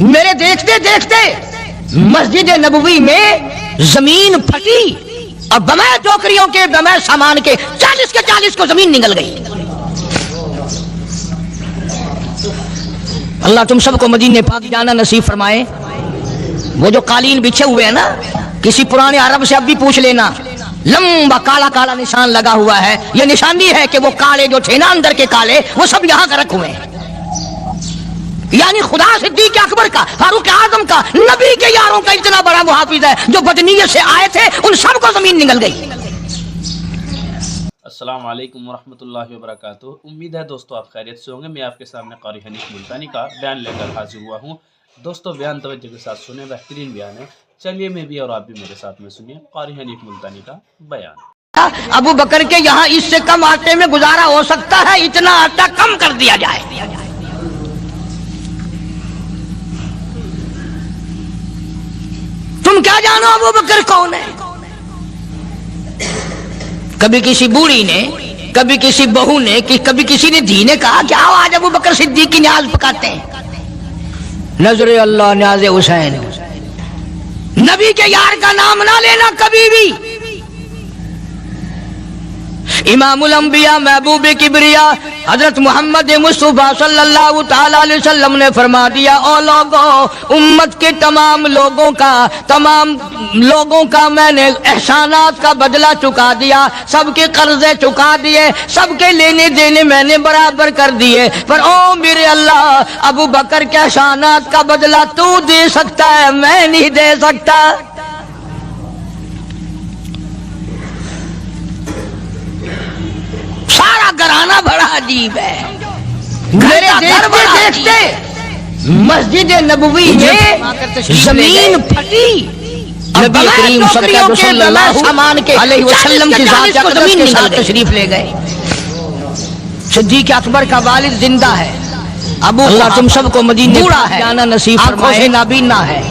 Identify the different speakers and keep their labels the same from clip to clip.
Speaker 1: میرے دیکھتے دیکھتے مسجد نبوی میں زمین پھٹی اور بمے ٹوکریوں کے بمے سامان کے 40 کو زمین نگل گئی۔ اللہ تم سب کو مدینے پاک جانا نصیب فرمائے۔ وہ جو قالین بچھے ہوئے ہیں نا، کسی پرانے عرب سے اب بھی پوچھ لینا، لمبا کالا کالا نشان لگا ہوا ہے، یہ نشانی ہے کہ وہ کالے جو تھے نا اندر کے کالے، وہ سب یہاں کا رکھ ہوئے ہیں۔ یعنی خدا صدیق اکبر کا، فاروق اعظم کا، نبی کے یاروں کا اتنا بڑا محافظ ہے، جو بدنیت سے آئے تھے ان سب کو زمین نگل گئی۔
Speaker 2: السلام علیکم ورحمۃ اللہ وبرکاتہ۔ امید ہے دوستو آپ خیریت سے ہوں گے۔ میں آپ کے سامنے قاری حنیف ملتانی کا بیان لے کر حاضر ہوا ہوں۔ دوستو بیان توجہ کے ساتھ سنیں، بہترین بیان ہے، چلیے میں بھی اور آپ بھی میرے ساتھ میں سنیے قاری حنیف ملتانی کا بیان۔
Speaker 1: ابو بکر کے یہاں اس سے کم آٹے میں گزارا ہو سکتا ہے، اتنا آٹا کم کر دیا جائے۔ تم کیا جانو ابو بکر کون ہے؟ کبھی کسی بوڑھی نے، کبھی کسی بہو نے، کبھی کسی نے دھی نے کہا کہ آؤ آج ابو بکر صدیق کی نیاز پکاتے ہیں۔ نظر اللہ نیاز حسین، نبی کے یار کا نام نہ لینا کبھی بھی۔ امام الانبیاء محبوب کبریا حضرت محمد مصطفیٰ صلی اللہ تعالی علیہ وسلم نے فرما دیا، او لوگوں، امت کے تمام لوگوں کا میں نے احسانات کا بدلہ چکا دیا، سب کے قرضے چکا دیے، سب کے لینے دینے میں نے برابر کر دیے، پر او میرے اللہ، ابو بکر کے احسانات کا بدلہ تو دے سکتا ہے، میں نہیں دے سکتا۔ سارا گھرانہ بڑا عجیب ہے۔ میرے دیکھتے دیکھتے مسجد نبوی میں زمین پھٹی، نبی کریم صلی اللہ علیہ وسلم کی ذات اقدس کے ساتھ تشریف لے گئے۔ صدیق اکبر کا والد زندہ ہے، ابو اللہ تم سب کو مدینے جانا نصیب فرمائے۔ آنکھوں سے نابینا ہے،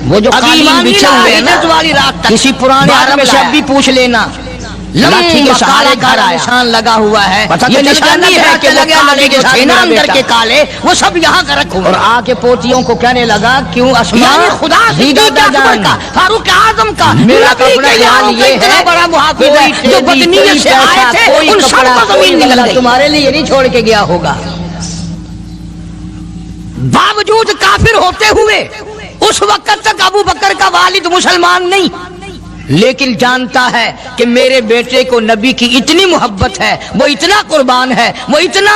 Speaker 1: وہ جو قالین بچھے ہوئے نا، کسی پرانے عرب سے اب بھی پوچھ لینا، لاٹھی کے سہارے گھر نشان لگا ہوا ہے، یہ نشانی ہے کہ وہ کالے جو تھے نا اندر کے کالے، وہ سب یہاں کا رکھو۔ اور آ کے پوتیوں کو کہنے لگا، کیوں اسماء، خدا صدیق اکبر کا، فاروق اعظم کا، میرا کپڑا خیال یہ ہے بڑا محافظ ہے، جو بدنیت سے آئے تھے ان سب کو زمین نگل گئی، تمہارے لیے نہیں چھوڑ کے گیا ہوگا۔ باوجود کافر ہوتے ہوئے اس وقت تک ابو بکر کا والد مسلمان نہیں، لیکن جانتا ہے کہ میرے بیٹے کو نبی کی اتنی محبت ہے، وہ اتنا قربان ہے، وہ اتنا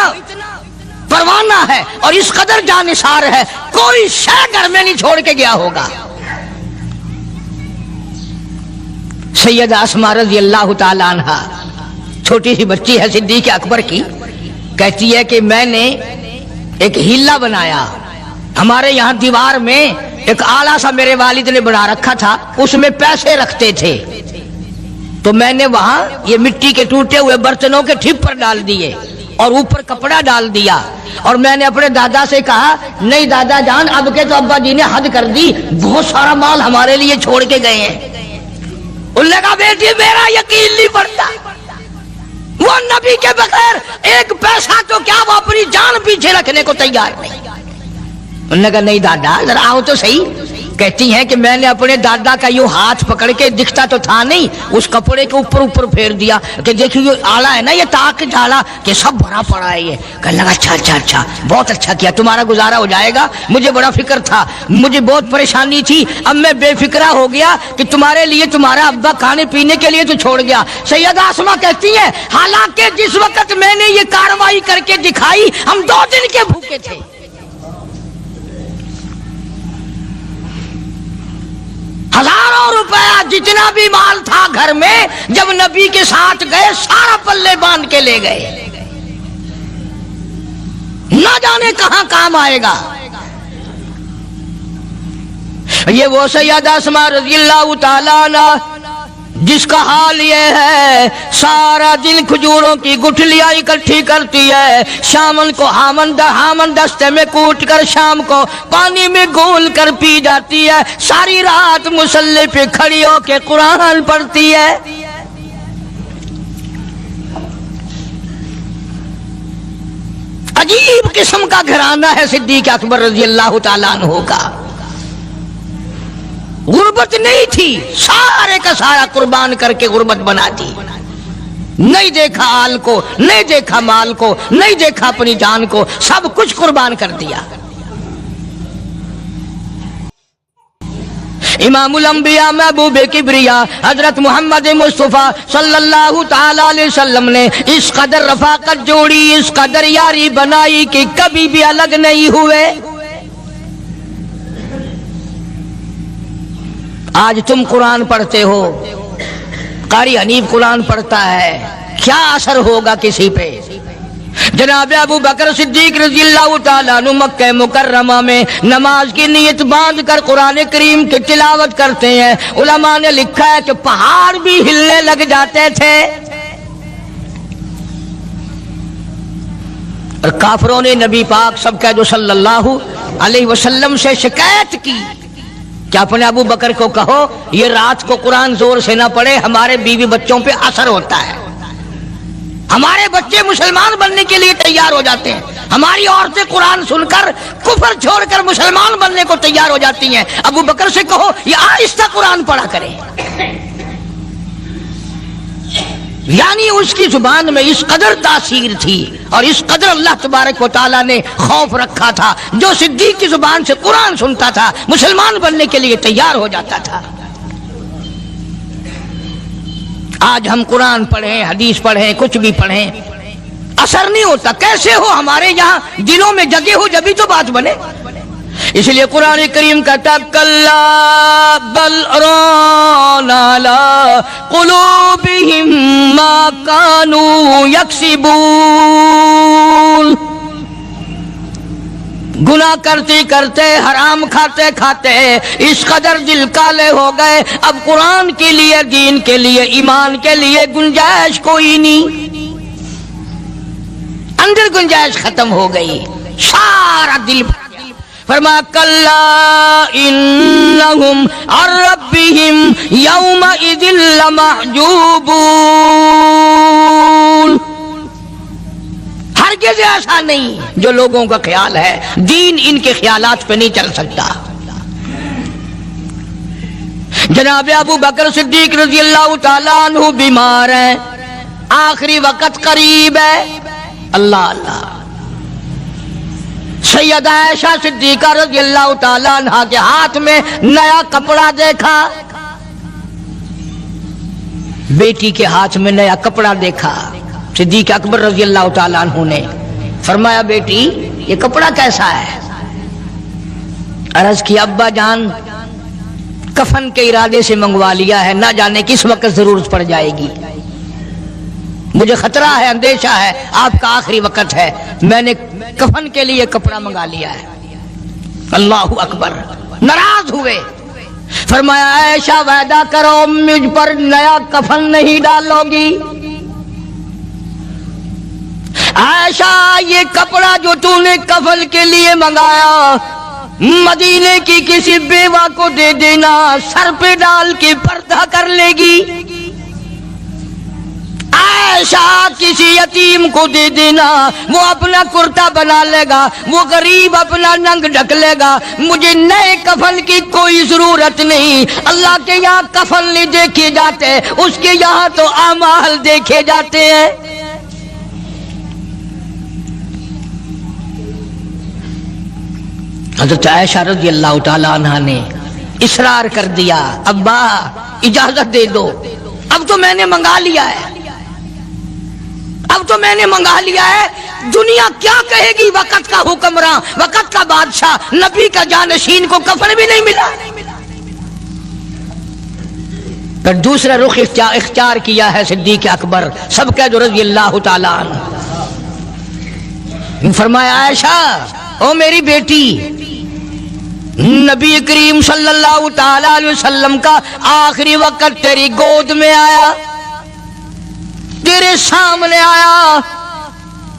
Speaker 1: پروانہ ہے اور اس قدر جانثار ہے، کوئی شے گھر میں نہیں چھوڑ کے گیا ہوگا۔ سیدہ اسماء رضی اللہ تعالی عنہا، چھوٹی سی بچی ہے صدیق اکبر کی، کہتی ہے کہ میں نے ایک ہیلا بنایا، ہمارے یہاں دیوار میں ایک آلہ سا میرے والد نے بنا رکھا تھا، اس میں پیسے رکھتے تھے، تو میں نے وہاں یہ مٹی کے ٹوٹے ہوئے برتنوں کے ٹھپ پر ڈال دیے اور اوپر کپڑا ڈال دیا، اور میں نے اپنے دادا سے کہا، نہیں دادا جان، اب کے تو ابا جی نے حد کر دی، بہت سارا مال ہمارے لیے چھوڑ کے گئے ہیں۔ انہوں نے کہا بیٹی میرا یقین نہیں پڑتا، وہ نبی کے بغیر ایک پیسہ تو کیا وہ اپنی جان پیچھے رکھنے کو تیار نہیں۔ انہوں نے کہا نہیں دادا ذرا آؤ تو صحیح۔ کہتی ہیں کہ میں نے اپنے دادا کا یوں ہاتھ پکڑ کے، دکھتا تو تھا نہیں، اس کپڑے کے اوپر پھیر دیا کہ دیکھیے یہ آلہ ہے نا، یہ تاک ڈالا کہ سب بھرا پڑا ہے۔ یہ کہنے لگا اچھا بہت اچھا کیا، تمہارا گزارا ہو جائے گا، مجھے بڑا فکر تھا، مجھے بہت پریشانی تھی، اب میں بے فکرہ ہو گیا کہ تمہارے لیے تمہارا ابا کھانے پینے کے لیے تو چھوڑ گیا۔ سیدہ اسماء کہتی ہیں حالانکہ جس وقت میں نے یہ کارروائی کر کے دکھائی، ہم 2 دن کے بھوکے تھے۔ ہزاروں روپیہ جتنا بھی مال تھا گھر میں، جب نبی کے ساتھ گئے سارا پلے باندھ کے لے گئے، نہ جانے کہاں کام آئے گا۔ یہ وہ سیدہ اسماء رضی اللہ تعالی عنہ جس کا حال یہ ہے، سارا دن کھجوروں کی گٹھلیاں اکٹھی کرتی ہے، شامن کو ہامن دستے میں کوٹ کر شام کو پانی میں گھول کر پی جاتی ہے، ساری رات مصلی پہ کھڑی ہو کے قرآن پڑھتی ہے۔ عجیب قسم کا گھرانہ ہے صدیق اکبر رضی اللہ تعالیٰ عنہ کا. غربت نہیں تھی، سارے کا سارا قربان کر کے غربت بنا دی. نہیں دیکھا آل کو، نہیں دیکھا مال کو، نہیں دیکھا اپنی جان کو، سب کچھ قربان کر دیا. امام الانبیاء محبوب کبریا حضرت محمد مصطفیٰ صلی اللہ تعالی علیہ وسلم نے اس قدر رفاقت جوڑی، اس قدر یاری بنائی کہ کبھی بھی الگ نہیں ہوئے. آج تم قرآن پڑھتے ہو، قاری حنیف قرآن پڑھتا ہے، کیا اثر ہوگا کسی پہ؟ جناب ابو بکر صدیق رضی اللہ تعالیٰ عنہ مکہ مکرمہ میں نماز کی نیت باندھ کر قرآن کریم کی تلاوت کرتے ہیں. علماء نے لکھا ہے کہ پہاڑ بھی ہلنے لگ جاتے تھے. اور کافروں نے نبی پاک سب کا جو صلی اللہ علیہ وسلم سے شکایت کی کہ اپنے ابو بکر کو کہو یہ رات کو قرآن زور سے نہ پڑھے، ہمارے بیوی بچوں پہ اثر ہوتا ہے، ہمارے بچے مسلمان بننے کے لیے تیار ہو جاتے ہیں، ہماری عورتیں قرآن سن کر کفر چھوڑ کر مسلمان بننے کو تیار ہو جاتی ہیں، ابو بکر سے کہو یہ آہستہ قرآن پڑھا کرے. یعنی اس کی زبان میں اس قدر تاثیر تھی اور اس قدر اللہ تبارک و تعالیٰ نے خوف رکھا تھا، جو صدیق کی زبان سے قرآن سنتا تھا مسلمان بننے کے لیے تیار ہو جاتا تھا. آج ہم قرآن پڑھیں، حدیث پڑھیں، کچھ بھی پڑھیں، اثر نہیں ہوتا. کیسے ہو؟ ہمارے یہاں دلوں میں جگہ ہو جبھی تو بات بنے. اس لیے قرآن کریم کہتا کلا بل ران علی قلوبہم ما کانوا یکسبون. گناہ کرتے کرتے، حرام کھاتے کھاتے اس قدر دل کالے ہو گئے، اب قرآن کے لیے، دین کے لیے، ایمان کے لیے گنجائش کوئی نہیں، اندر گنجائش ختم ہو گئی، سارا دل بھر گیا. فرمایا کلا انہم عن ربہم یومئذ لمحجوبون. ہرگز ایسا نہیں جو لوگوں کا خیال ہے، دین ان کے خیالات پہ نہیں چل سکتا. جناب ابو بکر صدیق رضی اللہ تعالیٰ عنہ بیمار ہیں، آخری وقت قریب ہے. اللہ اللہ. سیدہ عائشہ صدیقہ رضی اللہ تعالیٰ عنہ کے ہاتھ میں نیا کپڑا دیکھا، بیٹی کے ہاتھ میں نیا کپڑا دیکھا. صدیق اکبر رضی اللہ تعالیٰ عنہ نے فرمایا بیٹی یہ کپڑا کیسا ہے؟ عرض کی ابا جان کفن کے ارادے سے منگوا لیا ہے، نہ جانے کس وقت ضرورت پڑ جائے گی، مجھے خطرہ ہے، اندیشہ ہے، آپ کا آخری وقت ہے، میں نے کفن کے لیے کپڑا منگا لیا ہے. اللہ اکبر. ناراض ہوئے، فرمایا عائشہ وعدہ کرو مجھ پر نیا کفن نہیں ڈالو گی. عائشہ یہ کپڑا جو تو نے کفن کے لیے منگایا مدینے کی کسی بیوہ کو دے دینا، سر پہ ڈال کے پردہ کر لے گی. عائشہ کسی یتیم کو دے دینا، وہ اپنا کرتا بنا لے گا، وہ غریب اپنا ننگ ڈھک لے گا، مجھے نئے کفن کی کوئی ضرورت نہیں. اللہ کے یہاں کفن نہیں دیکھے جاتے، اس کے یہاں تو اعمال دیکھے جاتے ہیں. حضرت عائشہ رضی اللہ تعالیٰ عنہ نے اصرار کر دیا، ابا اجازت دے دو، اب تو میں نے منگا لیا ہے، اب تو میں نے منگا لیا ہے، دنیا کیا کہے گی؟ وقت کا حکمراں، وقت کا بادشاہ، نبی کا جانشین کو کفن بھی نہیں ملا. پھر دوسرا رخ اختیار کیا ہے صدیق اکبر سب کا جو رضی اللہ تعالیٰ عنہ. فرمایا عائشہ او میری بیٹی، نبی کریم صلی اللہ تعالی علیہ وسلم کا آخری وقت تیری گود میں آیا، تیرے سامنے آیا،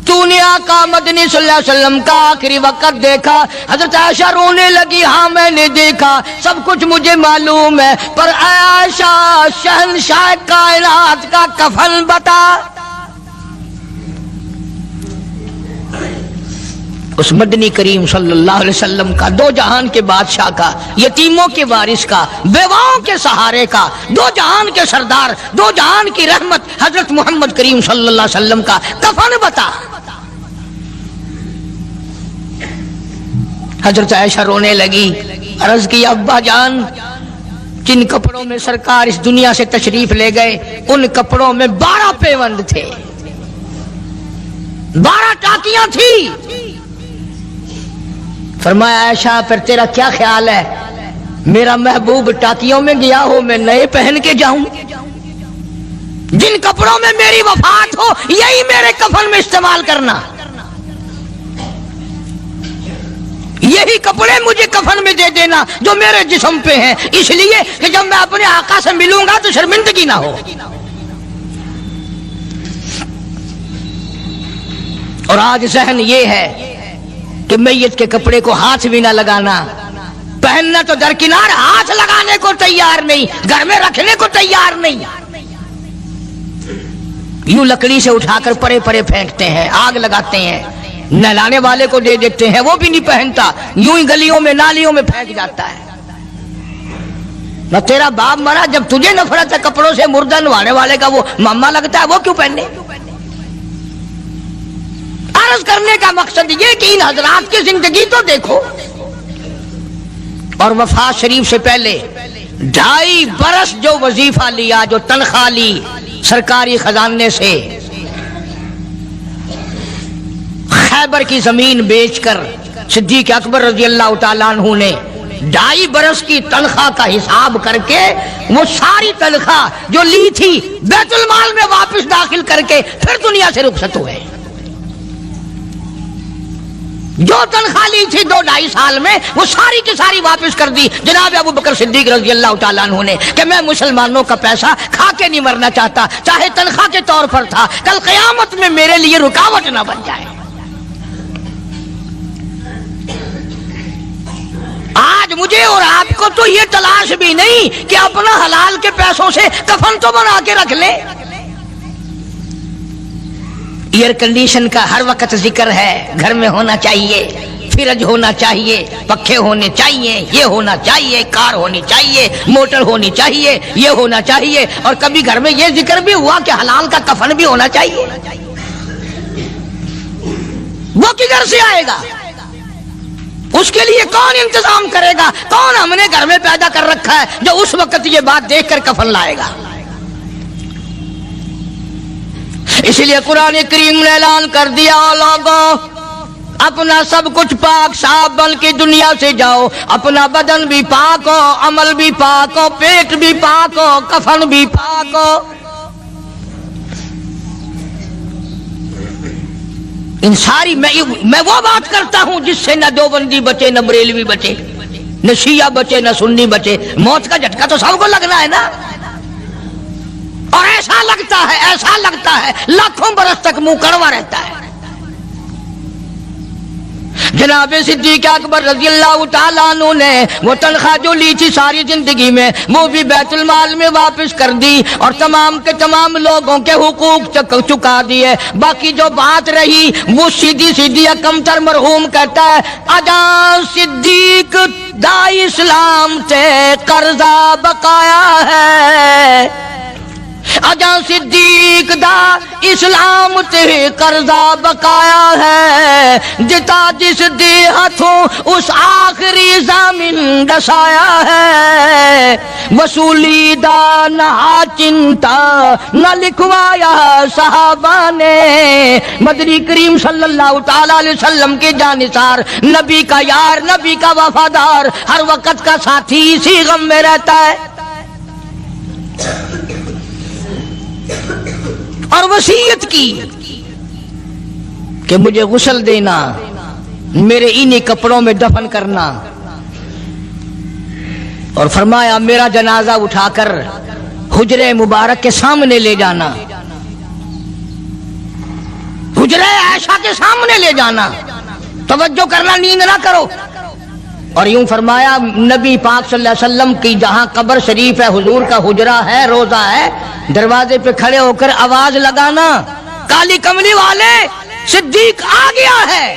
Speaker 1: تو نے آقا مدنی صلی اللہ علیہ وسلم کا آخری وقت دیکھا. حضرت عائشہ رونے لگی، ہاں میں نے دیکھا، سب کچھ مجھے معلوم ہے، پر اے عائشہ شہنشاہ کائنات کا کفن بتا. اس مدنی کریم صلی اللہ علیہ وسلم کا، دو جہان کے بادشاہ کا، یتیموں کے وارث کا، بیواؤں کے سہارے کا، دو جہان کے سردار، دو جہان کی رحمت حضرت محمد کریم صلی اللہ علیہ وسلم کا کفن بتا۔ حضرت عائشہ رونے لگی، عرض کی ابا جان جن کپڑوں میں سرکار اس دنیا سے تشریف لے گئے ان کپڑوں میں 12 پیوند تھے، 12 ٹاکیاں تھی۔ فرمایا عائشہ پھر تیرا کیا خیال ہے، میرا محبوب ٹاکیوں میں گیا ہو میں نئے پہن کے جاؤں؟ جن کپڑوں میں میری وفات ہو یہی میرے کفن میں استعمال کرنا، یہی کپڑے مجھے کفن میں دے دینا جو میرے جسم پہ ہیں، اس لیے کہ جب میں اپنے آقا سے ملوں گا تو شرمندگی نہ ہو۔ اور آج ذہن یہ ہے کہ میت کے کپڑے کو ہاتھ بھی نہ لگانا، پہننا تو درکنار، ہاتھ لگانے کو تیار نہیں، گھر میں رکھنے کو تیار نہیں، یوں لکڑی سے اٹھا کر پرے پرے پھینکتے ہیں، آگ لگاتے ہیں، نہلانے والے کو دے دیتے ہیں وہ بھی نہیں پہنتا، یوں ہی گلیوں میں نالیوں میں پھینک جاتا ہے۔ نہ تیرا باپ مرا، جب تجھے نفرت ہے کپڑوں سے، مردہ نوانے والے کا وہ ماما لگتا ہے، وہ کیوں پہنے؟ عرض کرنے کا مقصد یہ کہ ان حضرات کی زندگی تو دیکھو، اور وفات شریف سے پہلے 2.5 برس جو وظیفہ لیا، جو تنخواہ لی سرکاری خزانے سے، خیبر کی زمین بیچ کر صدیق اکبر رضی اللہ تعالیٰ عنہ نے 2.5 برس کی تنخواہ کا حساب کر کے وہ ساری تنخواہ جو لی تھی بیت المال میں واپس داخل کر کے پھر دنیا سے رخصت ہوئے۔ جو تنخواہ لی تھی 2-2.5 سال میں وہ ساری کی ساری واپس کر دی جناب ابو بکر صدیق رضی اللہ تعالیٰ عنہ نے، کہ میں مسلمانوں کا پیسہ کھا کے نہیں مرنا چاہتا، چاہے تنخواہ کے طور پر تھا، کل قیامت میں میرے لیے رکاوٹ نہ بن جائے۔ آج مجھے اور آپ کو تو یہ تلاش بھی نہیں کہ اپنا حلال کے پیسوں سے کفن تو بنا کے رکھ لیں۔ ایئر کنڈیشن کا ہر وقت ذکر ہے، گھر میں ہونا چاہیے، فریج ہونا چاہیے، پکھے ہونے چاہیے، یہ ہونا چاہیے، کار ہونی چاہیے، موٹر ہونی چاہیے، یہ ہونا چاہیے، اور کبھی گھر میں یہ ذکر بھی ہوا کہ حلال کا کفن بھی ہونا چاہیے۔ وہ کدھر سے آئے گا؟ اس کے لیے کون انتظام کرے گا؟ کون ہم نے گھر میں پیدا کر رکھا ہے جو اس وقت یہ بات دیکھ کر کفن لائے گا؟ اس لیے قرآن کریم نے اعلان کر دیا، لوگوں اپنا سب کچھ پاک صاف بن کے دنیا سے جاؤ، اپنا بدن بھی پاک ہو، عمل بھی پاک ہو، پیٹ بھی پاک ہو، کفن بھی پاک ہو۔ ان ساری میں وہ بات کرتا ہوں جس سے نہ دیوبندی بچے، نہ بریلوی بچے، نہ شیعہ بچے، نہ سنی بچے۔ موت کا جھٹکا تو سب کو لگنا ہے نا، اور ایسا لگتا ہے لاکھوں برس تک منہ کڑوا رہتا ہے۔ جناب صدیق اکبر رضی اللہ تعالیٰ عنہ نے وہ تنخواہ جو لی تھی ساری زندگی میں وہ بھی بیت المال میں واپس کر دی، اور تمام کے تمام لوگوں کے حقوق چکا دیے۔ باقی جو بات رہی وہ سیدھی کمتر مرحوم کہتا ہے، اجا صدیق دا اسلام تے قرضہ بقایا ہے، اجا صدیق دا اسلام تے قرضہ بقایا ہے، جتا جس دے ہاتھوں اس آخری زمین دسایا ہے، وصولی دا نہ چنتا نہ لکھوایا صحابہ نے۔ مدنی کریم صلی اللہ تعالی علیہ وسلم کے جانثار، نبی کا یار، نبی کا وفادار، ہر وقت کا ساتھی اسی غم میں رہتا ہے، اور وصیت کی کہ مجھے غسل دینا، میرے انہی کپڑوں میں دفن کرنا، اور فرمایا میرا جنازہ اٹھا کر حجرے مبارک کے سامنے لے جانا، حجرے عائشہ کے سامنے لے جانا، توجہ کرنا، نیند نہ کرو۔ اور یوں فرمایا نبی پاک صلی اللہ علیہ وسلم کی جہاں قبر شریف ہے، حضور کا حجرہ ہے، روضہ ہے، دروازے پہ کھڑے ہو کر آواز لگانا، کالی کملی والے صدیق آ گیا ہے۔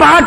Speaker 1: 5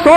Speaker 1: 100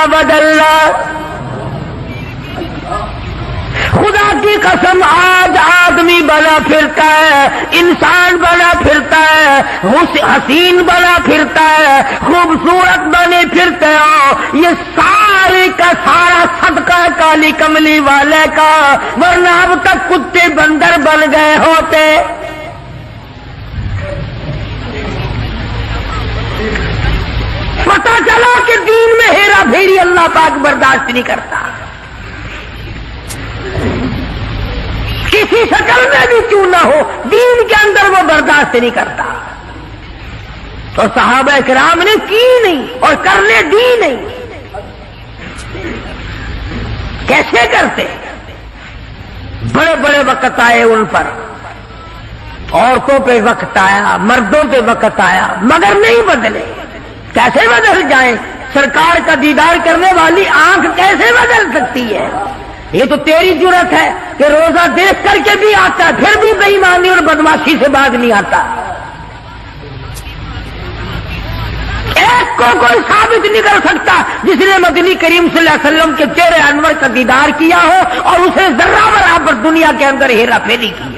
Speaker 1: نہ بدلنا. خدا کی قسم آج آدمی بنا پھرتا ہے, انسان بنا پھرتا ہے, حسین بنا پھرتا ہے, خوبصورت بنے پھرتے ہو, یہ سارے کا سارا صدقہ کالی کملی والے کا, ورنہ اب تک کتے بندر بن گئے ہوتے. پتہ چلا کہ دین میں ہیرا پھیری اللہ پاک برداشت نہیں کرتا, کسی شکل میں بھی کیوں نہ ہو, دین کے اندر وہ برداشت نہیں کرتا. تو صحابہ کرام نے کی نہیں اور کرنے دی نہیں. کیسے کرتے؟ بڑے بڑے وقت آئے ان پر, عورتوں پہ وقت آیا, مردوں پہ وقت آیا, مگر نہیں بدلے. کیسے بدل جائیں؟ سرکار کا دیدار کرنے والی آنکھ کیسے بدل سکتی ہے؟ یہ تو تیری جرت ہے کہ روزہ دیکھ کر کے بھی آتا ہے, پھر بھی بے ایمانی اور بدماشی سے باز نہیں آتا. ایک کو کوئی ثابت نہیں کر سکتا جس نے مدنی کریم صلی اللہ علیہ وسلم کے چہرے انور کا دیدار کیا ہو اور اسے ذرہ برابر دنیا کے اندر ہیرا پھیری کی.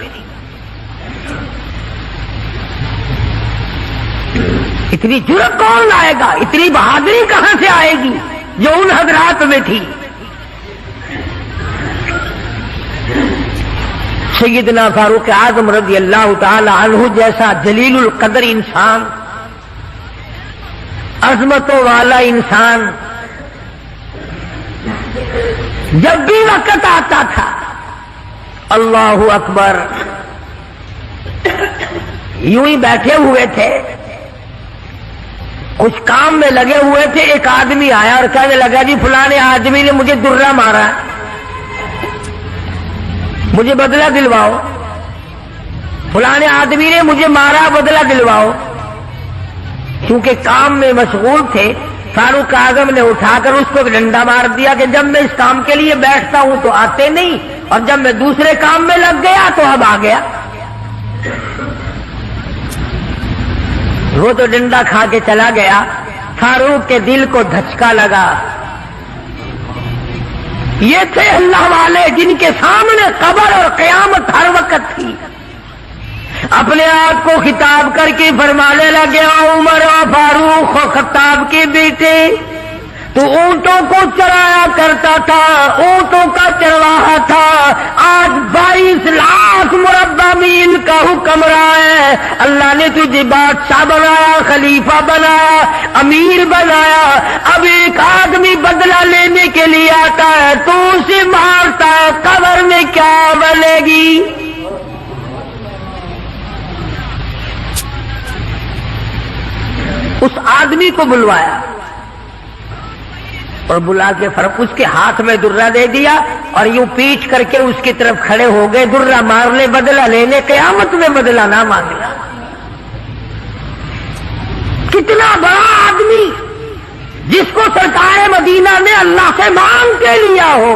Speaker 1: اتنی جرت کون لائے گا؟ اتنی بہادری کہاں سے آئے گی جو ان حضرات میں تھی؟ سیدنا فاروق اعظم رضی اللہ تعالی عنہ جیسا جلیل القدر انسان, عظمتوں والا انسان, جب بھی وقت آتا تھا اللہ اکبر یوں ہی بیٹھے ہوئے تھے, کچھ کام میں لگے ہوئے تھے, ایک آدمی آیا اور کہنے لگا جی فلانے آدمی نے مجھے درہ مارا, مجھے بدلہ دلواؤ. فلانے آدمی نے مجھے مارا, بدلہ دلواؤ. کیونکہ کام میں مشغول تھے, فاروق اعظم نے اٹھا کر اس کو ڈنڈا مار دیا کہ جب میں اس کام کے لیے بیٹھتا ہوں تو آتے نہیں, اور جب میں دوسرے کام میں لگ گیا تو اب آ گیا. وہ تو ڈنڈا کھا کے چلا گیا. فاروق کے دل کو دھچکا لگا. یہ تھے اللہ والے جن کے سامنے قبر اور قیامت ہر وقت تھی. اپنے آپ کو خطاب کر کے فرمانے لگے, عمر و فاروق و خطاب کے بیٹے, تو اونٹوں کو چرایا کرتا تھا, اونٹوں کا چرواہا تھا, آج 22 لاکھ مربع میل کا حکمراں ہے. اللہ نے تجھے بادشاہ بنایا, خلیفہ بنایا, امیر بنایا. اب ایک آدمی بدلہ لینے کے لیے آتا ہے, تو اسے مارتا ہے, قبر میں کیا بنے گی؟ اس آدمی کو بلوایا اور بلا کے فرق اس کے ہاتھ میں درہ دے دیا اور یوں پیٹ کر کے اس کی طرف کھڑے ہو گئے, درہ مارنے بدلہ لینے, قیامت میں بدلہ نہ مانگنا. کتنا بڑا آدمی جس کو سرکار مدینہ نے اللہ سے مانگ کے لیا ہو,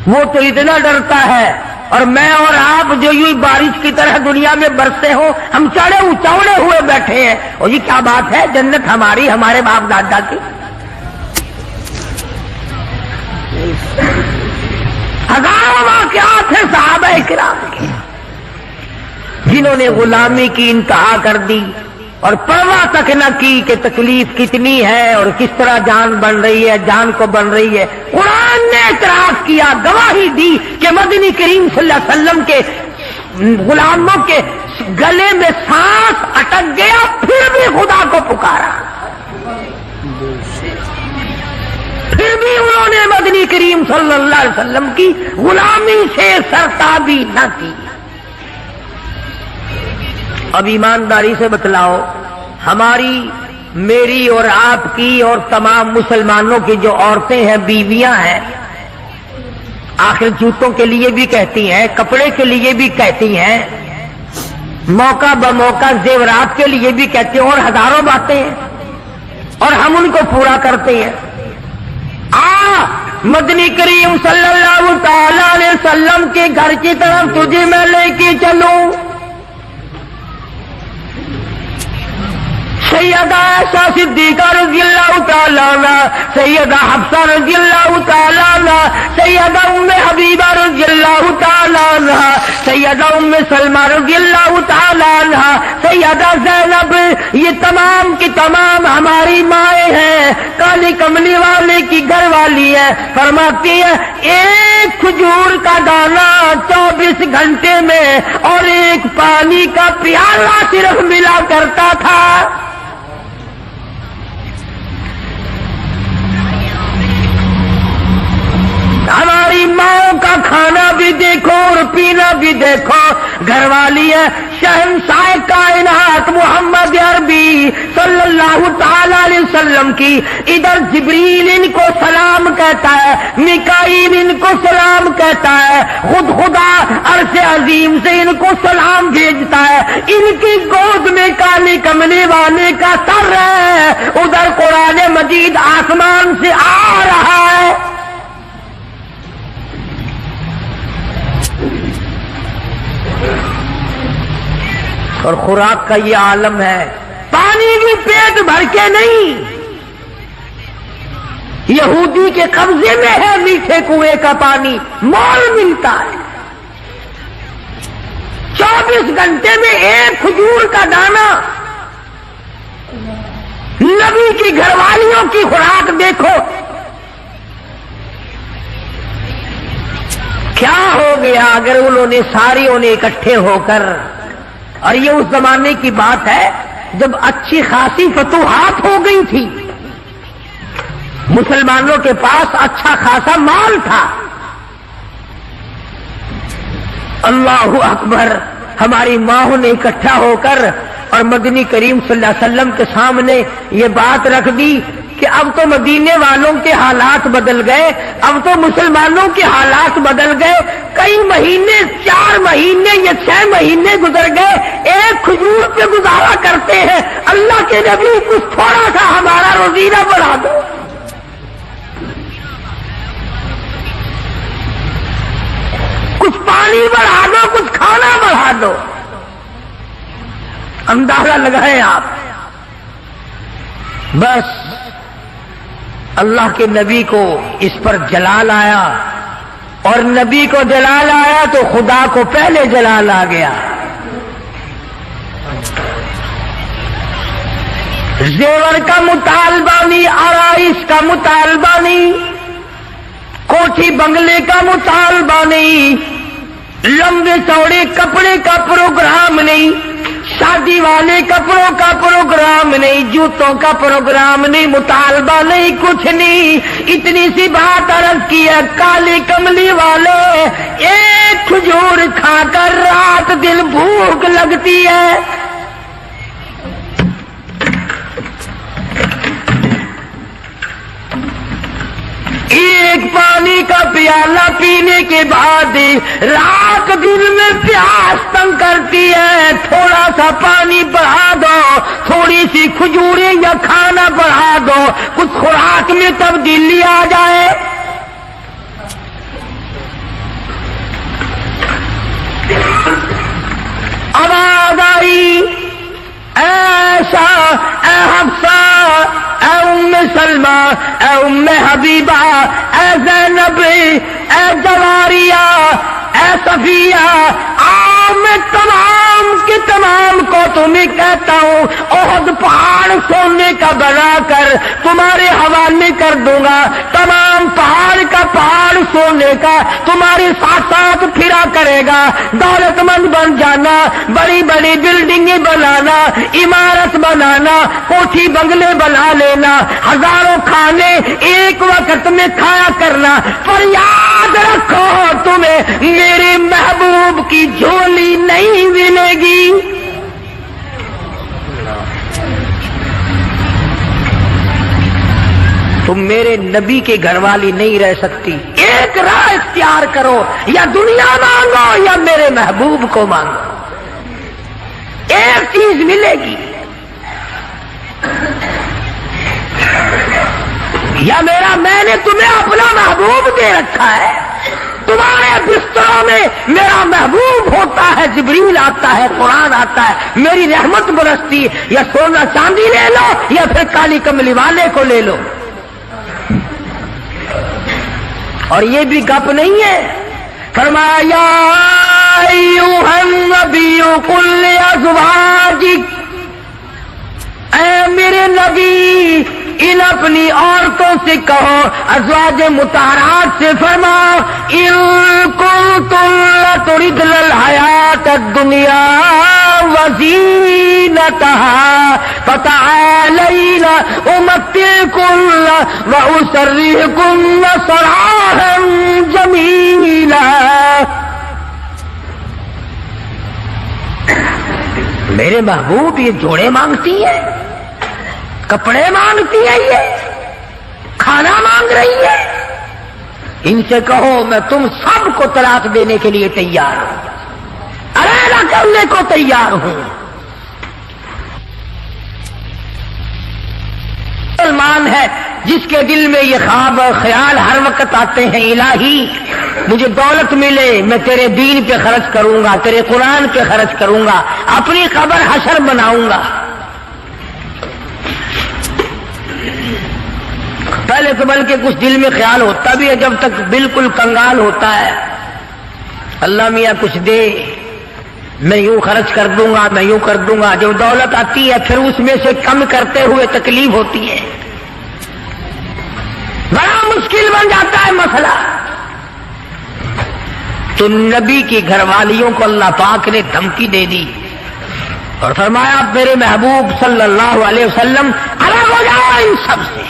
Speaker 1: وہ تو اتنا ڈرتا ہے. اور میں اور آپ جو یوں بارش کی طرح دنیا میں برسے ہوں, ہم چوڑے ہوئے بیٹھے ہیں. اور یہ کیا بات ہے, جنت ہماری, ہمارے باپ دادا کی. ہزاروں واقعات ہیں صحابہ کرام کے جنہوں نے غلامی کی انتہا کر دی اور پرواہ تک نہ کی کہ تکلیف کتنی ہے اور کس طرح جان بن رہی ہے, جان کو بن رہی ہے. قرآن نے اعتراف کیا, گواہی دی کہ مدنی کریم صلی اللہ علیہ وسلم کے غلاموں کے گلے میں سانس اٹک گیا, پھر بھی خدا کو پکارا, پھر بھی انہوں نے مدنی کریم صلی اللہ علیہ وسلم کی غلامی سے سرتابی نہ کی. اب ایمانداری سے بتلاؤ, ہماری, میری اور آپ کی اور تمام مسلمانوں کی جو عورتیں ہیں, بیویاں ہیں, آخر جوتوں کے لیے بھی کہتی ہیں, کپڑے کے لیے بھی کہتی ہیں, موقع بموقع زیورات کے لیے بھی کہتے ہیں, اور ہزاروں باتیں ہیں, اور ہم ان کو پورا کرتے ہیں. مدنی کریم صلی اللہ تعالی علیہ وسلم کے گھر کی طرف تجھے میں لے کے چلوں. سیدہ عائشہ صدیقہ رضی اللہ تعالیٰ عنہ، سیدہ حفصہ رضی اللہ تعالیٰ عنہ، سیدہ ام حبیبہ رضی اللہ تعالیٰ عنہ، سیدہ ام سلمہ رضی اللہ تعالیٰ عنہ، سیدہ زینب، یہ تمام کی تمام ہماری مائیں ہیں، کالی کملی والے کی گھر والی ہے۔ فرماتی ہے ایک کھجور کا دانہ 24 گھنٹے میں اور ایک پانی کا پیالہ صرف ملا کرتا تھا۔ ہماری ماں کا کھانا بھی دیکھو اور پینا بھی دیکھو، گھر والی ہے شہنشاہ کائنات محمد عربی صلی اللہ تعالی علیہ وسلم کی۔ ادھر جبریل ان کو سلام کہتا ہے، میکائیل ان کو سلام کہتا ہے، خود خدا عرش عظیم سے ان کو سلام بھیجتا ہے۔ ان کی گود میں کالی کملی والے کا سر ہے، ادھر قرآن مجید آسمان سے آ رہا ہے۔ اور خوراک کا یہ عالم ہے، پانی بھی پیٹ بھر کے نہیں، یہودی کے قبضے میں ہے میٹھے کنویں کا پانی، مول ملتا ہے۔ 24 گھنٹے میں ایک کھجور کا دانہ۔ نبی کی گھر والیوں کی خوراک دیکھو، کیا ہو گیا اگر انہوں نے ساریوں نے اکٹھے ہو کر، اور یہ اس زمانے کی بات ہے جب اچھی خاصی فتوحات ہو گئی تھی، مسلمانوں کے پاس اچھا خاصا مال تھا۔ اللہ اکبر، ہماری ماں نے اکٹھا ہو کر اور مدنی کریم صلی اللہ علیہ وسلم کے سامنے یہ بات رکھ دی کہ اب تو مدینے والوں کے حالات بدل گئے، اب تو مسلمانوں کے حالات بدل گئے۔ کئی مہینے، 4 مہینے یا 6 مہینے گزر گئے، ایک کھجور پہ گزارا کرتے ہیں۔ اللہ کے نبی کچھ تھوڑا سا ہمارا روزینہ بڑھا دو، کچھ پانی بڑھا دو، کچھ کھانا بڑھا دو۔ اندازہ لگائیں آپ۔ بس اللہ کے نبی کو اس پر جلال آیا، اور نبی کو جلال آیا تو خدا کو پہلے جلال آ گیا۔ زیور کا مطالبہ نہیں، آرائش کا مطالبہ نہیں، کوٹھی بنگلے کا مطالبہ نہیں، لمبے چوڑے کپڑے کا پروگرام نہیں، شادی والے کپڑوں کا پروگرام نہیں، جوتوں کا پروگرام نہیں، مطالبہ نہیں، کچھ نہیں۔ اتنی سی بات عرض کی ہے، کالے کملی والے ایک کھجور کھا کر رات دن بھوک لگتی ہے۔ ایک پانی کا پیالہ پینے کے بعد رات دن میں پیاس تنگ کرتی ہے، تھوڑا سا پانی بڑھا دو، تھوڑی سی کھجوریں یا کھانا بڑھا دو، کچھ خوراک میں تبدیلی آ جائے۔ آواز آئی، اے عائشہ، اے حفصہ، اے ام سلمہ، اے ام حبیبہ، اے زینب، اے جواریہ، اے صفیہ، میں تمام کے تمام کو تمہیں کہتا ہوں، احد پہاڑ سونے کا بنا کر تمہارے حوالے کر دوں گا، تمام پہاڑ کا پہاڑ سونے کا تمہارے ساتھ ساتھ پھرا کرے گا۔ دولت مند بن جانا، بڑی بڑی بلڈنگیں بنانا، عمارت بنانا، کوٹھی بنگلے بنا لینا، ہزاروں کھانے ایک وقت میں کھایا کرنا، پر یاد رکھو تمہیں میرے محبوب کی جھولی نہیں ملے گی۔ تم میرے نبی کے گھر والی نہیں رہ سکتی۔ ایک راہ اختیار کرو، یا دنیا مانگو یا میرے محبوب کو مانگو، ایک چیز ملے گی، یا میں نے تمہیں اپنا محبوب دے رکھا ہے، تمہارے بستروں میں میرا محبوب ہوتا ہے، جبریل آتا ہے، قرآن آتا ہے، میری رحمت برستی، یا سونا چاندی لے پھر کالی کملی والے کو لے لو. اور یہ بھی گپ نہیں ہے. فرمایا ایھا النبی قل لازواجک، اے میرے نبی ان اپنی عورتوں سے کہو، ازواج مطہرات سے فرماؤ، ان کنتن تردن الحیات الدنیا وزینتہا فتعالین امتعکن واسرحکن سراحا جمیلا. میرے محبوب یہ جوڑے مانگتی ہے، کپڑے مانگتی ہے، یہ کھانا مانگ رہی ہے. ان سے کہو میں تم سب کو طلاق دینے کے لیے تیار ہوں، علیحدہ کرنے کو تیار ہوں. مسلمان ہے جس کے دل میں یہ خواب اور خیال ہر وقت آتے ہیں، الہی مجھے دولت ملے، میں تیرے دین پہ خرچ کروں گا، تیرے قرآن پہ خرچ کروں گا، اپنی قبر حشر بناؤں گا. پہلے تو بلکہ کچھ دل میں خیال ہوتا بھی ہے، جب تک بالکل کنگال ہوتا ہے، اللہ میاں کچھ دے، میں یوں خرچ کر دوں گا، میں یوں کر دوں گا. جب دولت آتی ہے پھر اس میں سے کم کرتے ہوئے تکلیف ہوتی ہے، بڑا مشکل بن جاتا ہے مسئلہ. تو نبی کی گھر والیوں کو اللہ پاک نے دھمکی دے دی اور فرمایا میرے محبوب صلی اللہ علیہ وسلم الگ ہو جاؤ ان سب سے.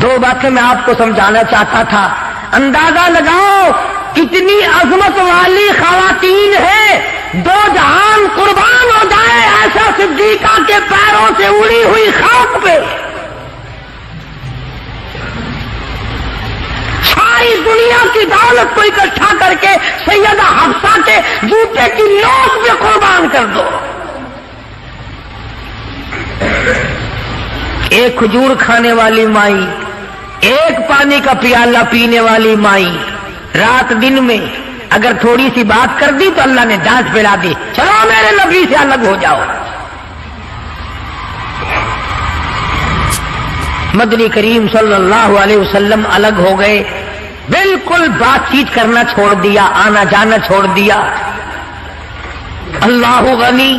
Speaker 1: دو باتیں میں آپ کو سمجھانا چاہتا تھا. اندازہ لگاؤ کتنی عظمت والی خواتین ہیں، دو جہان قربان ہو جائے ایسا صدیقہ کے پیروں سے اڑی ہوئی خاک پہ. ساری دنیا کی دولت کو اکٹھا کر کے سیدہ حفصہ کے جوتے کی نوک پہ قربان کر دو. ایک کھجور کھانے والی مائی، ایک پانی کا پیالہ پینے والی مائی، رات دن میں اگر تھوڑی سی بات کر دی تو اللہ نے ڈانٹ پلا دی، چلو میرے نبی سے الگ ہو جاؤ. مدنی کریم صلی اللہ علیہ وسلم الگ ہو گئے، بالکل بات چیت کرنا چھوڑ دیا، آنا جانا چھوڑ دیا. اللہ غنی.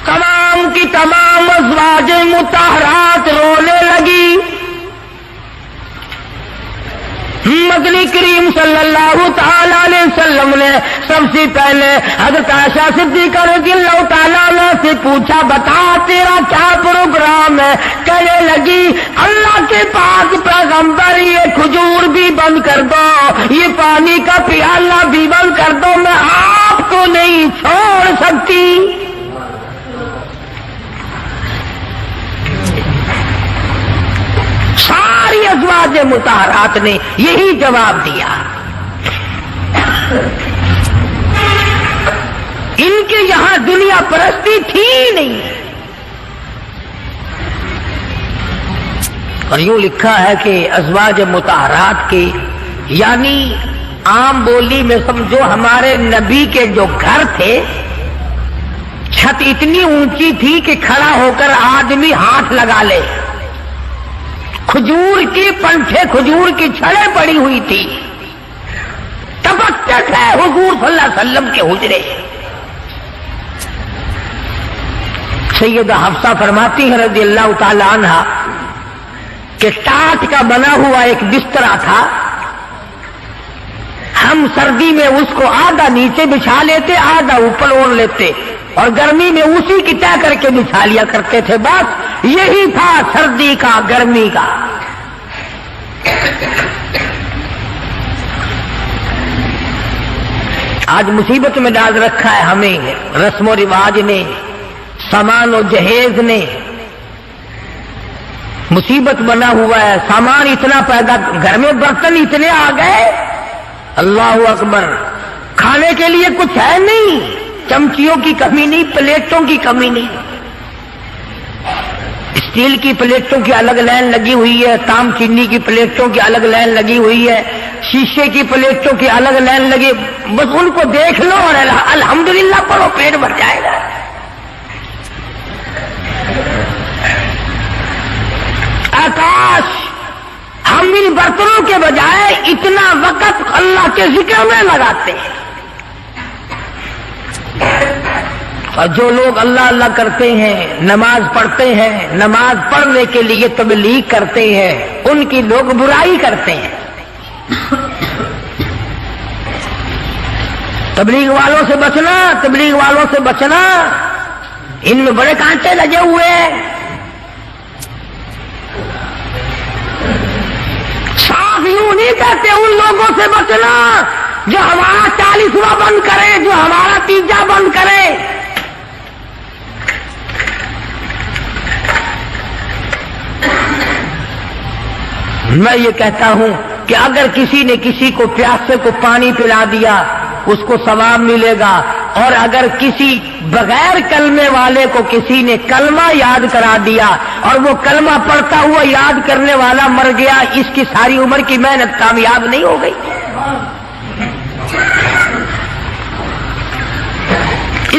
Speaker 1: تمام کی تمام ازواج مطہرات رونے لگی. مدنی کریم صلی اللہ تعالی علیہ وسلم نے سب سے پہلے حضرت عائشہ صدیقہ رضی اللہ تعالیٰ عنہ سے پوچھا بتا تیرا کیا پروگرام ہے؟ کہنے لگی اللہ کے پاک پیغمبر یہ کھجور بھی بند کر دو، یہ پانی کا پیالہ بھی بند کر دو، میں آپ کو نہیں چھوڑ سکتی. ساری ازواج مطہرات نے یہی جواب دیا. ان کے یہاں دنیا پرستی تھی نہیں. اور یوں لکھا ہے کہ ازواج مطہرات کے یعنی عام بولی میں سمجھو ہمارے نبی کے جو گھر تھے چھت اتنی اونچی تھی کہ کھڑا ہو کر آدمی ہاتھ لگا لے. کھجور کی پنکھے، کھجور کی چھڑیں پڑی ہوئی تھی. ٹپکتے تھے حضور صلی اللہ علیہ وسلم کے حجرے. سیدہ حفصہ فرماتی ہے رضی اللہ تعالی عنہ کہ ٹاٹ کا بنا ہوا ایک بسترا تھا، ہم سردی میں اس کو آدھا نیچے بچھا لیتے، آدھا اوپر اوڑھ لیتے، اور گرمی میں اسی کی طے کر کے بچھا لیا کرتے تھے. بس یہی تھا سردی کا، گرمی کا. آج مصیبت میں ڈال رکھا ہے ہمیں رسم و رواج نے، سامان و جہیز نے. مصیبت بنا ہوا ہے، سامان اتنا پیدا، گھر میں برتن اتنے آ گئے، اللہ اکبر. کھانے کے لیے کچھ ہے نہیں، چمچیوں کی کمی نہیں، پلیٹوں کی کمی نہیں. اسٹیل کی پلیٹوں کی الگ لائن لگی ہوئی ہے، تام چینی کی پلیٹوں کی الگ لائن لگی ہوئی ہے، شیشے کی پلیٹوں کی الگ لائن لگی. بس ان کو دیکھ لو اور الحمدللہ پڑھو، پیٹ بھر جائے گا. کاش ہم ان برتنوں کے بجائے اتنا وقت اللہ کے ذکر میں لگاتے ہیں. اور جو لوگ اللہ اللہ کرتے ہیں، نماز پڑھتے ہیں، نماز پڑھنے کے لیے تبلیغ کرتے ہیں، ان کی لوگ برائی کرتے ہیں. تبلیغ والوں سے بچنا، تبلیغ والوں سے بچنا، ان میں بڑے کانٹے لگے ہوئے ہیں. صاف یوں نہیں کہتے ان لوگوں سے بچنا جو ہمارا 40واں بند کرے، جو ہمارا 30 بند کرے. میں یہ کہتا ہوں کہ اگر کسی نے کسی کو پیاسے کو پانی پلا دیا اس کو ثواب ملے گا، اور اگر کسی بغیر کلمے والے کو کسی نے کلمہ یاد کرا دیا اور وہ کلمہ پڑھتا ہوا یاد کرنے والا مر گیا، اس کی ساری عمر کی محنت کامیاب نہیں ہو گئی.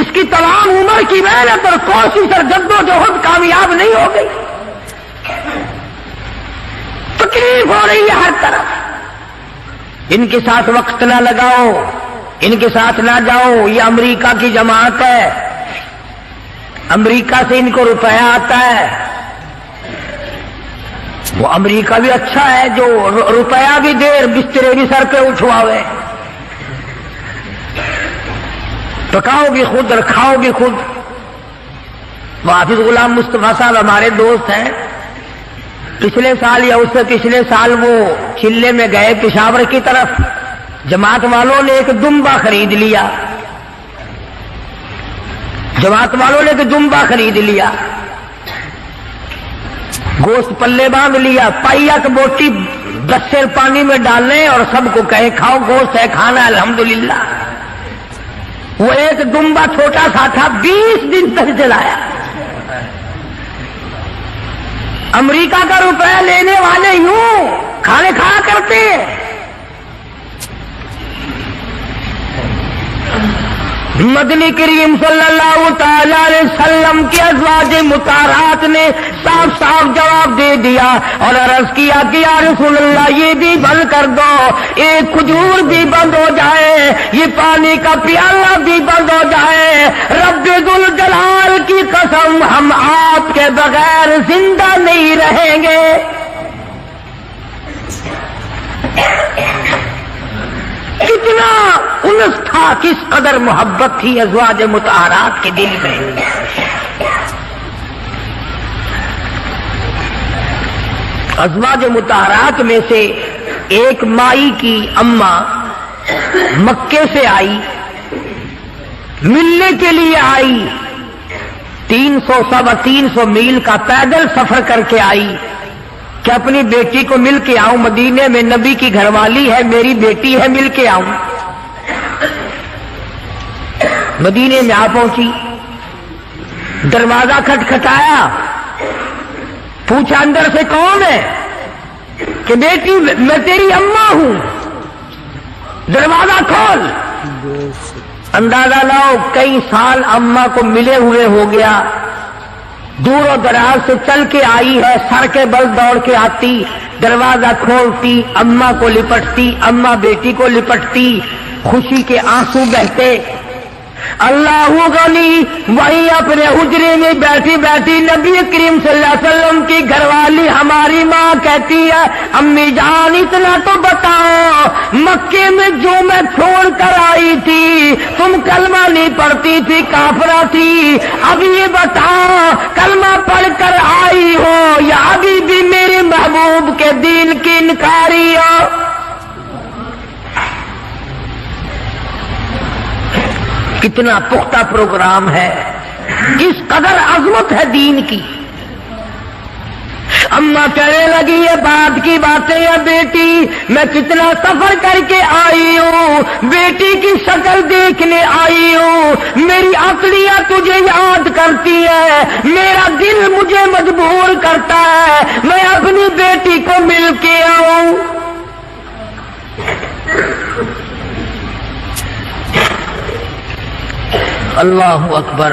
Speaker 1: اس کی تمام عمر کی محنت اور کوشش اور جدوجہد کامیاب نہیں ہو گئی. تکلیف ہو رہی ہے ہر طرف. ان کے ساتھ وقت نہ لگاؤ، ان کے ساتھ نہ جاؤ. یہ امریکہ کی جماعت ہے، امریکہ سے ان کو روپیہ آتا ہے. وہ امریکہ بھی اچھا ہے جو روپیہ بھی دے، بسترے بھی سر پہ اٹھواوے. پکاؤ بھی خود اور کھاؤ بھی خود. وہ حافظ غلام مصطفیٰ صاحب ہمارے دوست ہیں. پچھلے سال یا اس سے پچھلے سال وہ چلے میں گئے پشاور کی طرف. جماعت والوں نے ایک دمبا خرید لیا، جماعت والوں نے ایک دمبا خرید لیا، گوشت پلے باندھ لیا، پائیا کی بوٹی 10 سیر پانی میں ڈالنے اور سب کو کہے کھاؤ، گوشت ہے کھانا الحمدللہ. وہ ایک دمبا چھوٹا سا تھا، 20 دن تک چلایا. امریکہ کا روپیہ لینے والے یوں کھانے کھایا کرتے ہیں. مدنی کریم صلی اللہ تعالی علیہ وسلم کی ازواج مطہرات نے صاف صاف جواب دے دیا اور عرض کیا کہ یا رسول اللہ یہ بھی بند کر دو، ایک کھجور بھی بند ہو جائے، یہ پانی کا پیالہ بھی بند ہو جائے، رب ذوالجلال کی قسم ہم آپ کے بغیر زندہ نہیں رہیں گے. کتنا انس تھا، کس قدر محبت تھی ازواج مطہرات کے دل میں. ازواج مطہرات میں سے ایک مائی کی اماں مکے سے آئی، ملنے کے لیے آئی. 300 میل کا پیدل سفر کر کے آئی کہ اپنی بیٹی کو مل کے آؤں. مدینے میں نبی کی گھر والی ہے، میری بیٹی ہے، مل کے آؤں. مدینے میں آ پہنچی، دروازہ کھٹکھٹایا، پوچھا اندر سے کون ہے؟ کہ بیٹی میں تیری اماں ہوں. دروازہ کھول. اندازہ لاؤ کئی سال اماں کو ملے ہوئے ہو گیا. دور و دراز سے چل کے آئی ہے، سر کے بل دوڑ کے آتی، دروازہ کھولتی، اماں کو لپٹتی، اماں بیٹی کو لپٹتی، خوشی کے آنسو بہتے. اللہ غنی وہی اپنے حجرے میں بیٹھی بیٹھی نبی کریم صلی اللہ علیہ وسلم کی گھر والی ہماری ماں کہتی ہے امی جان اتنا تو بتاؤ، مکے میں جو میں چھوڑ کر آئی تھی تم کلمہ نہیں پڑھتی تھی، کافرہ تھی، اب یہ بتاؤ کلمہ پڑھ کر آئی ہو یا ابھی بھی میرے محبوب کے دین کی انکاری ہو؟ کتنا پختہ پروگرام ہے، کس قدر عظمت ہے دین کی. اماں کہنے لگی یہ بات کی باتیں یا بیٹی میں کتنا سفر کر کے آئی ہوں، بیٹی کی شکل دیکھنے آئی ہوں، میری عقلیاں تجھے یاد کرتی ہے، میرا دل مجھے مجبور کرتا ہے میں اپنی بیٹی کو مل کے آؤں. اللہ اکبر.